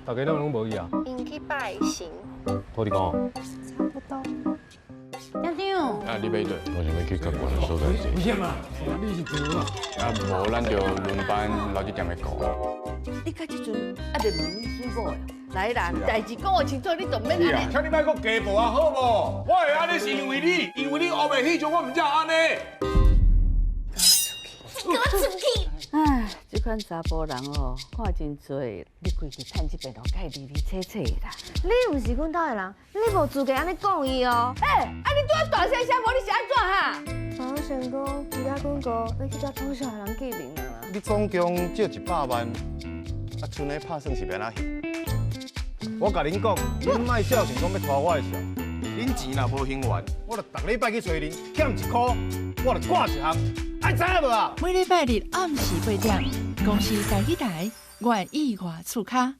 大家拢无去啊？因去拜神。土地公。差不多。店长，啊，你买对，我想要去较悬的所在坐。有啥嘛？你是做啊？啊，无咱就轮班留一点来顾。你到这阵还袂问你水某哟？来啦，代志讲得清楚，你就免安尼。像你莫搁家暴啊，好无？我会安尼是因为你，因为你后面迄种我唔才安尼。给我出去！唉，这款查甫人哦，看真多，你规日趁这边路该离离扯扯的啦。你唔是阮兜的人，你无资格安尼讲伊哦。你拄啊大声声无，你是安怎哈？我想讲，其他广告要去甲偷笑的人见面啊。你总共借100万，啊，剩的拍算是要哪去？我甲恁讲，恁莫小想讲要拖我的笑，恁钱若无还完，我就逐礼拜去找恁，欠1箍，我就挂一项，爱知影无啊？每礼拜日暗时8点，公司台语台，愿意外厝卡。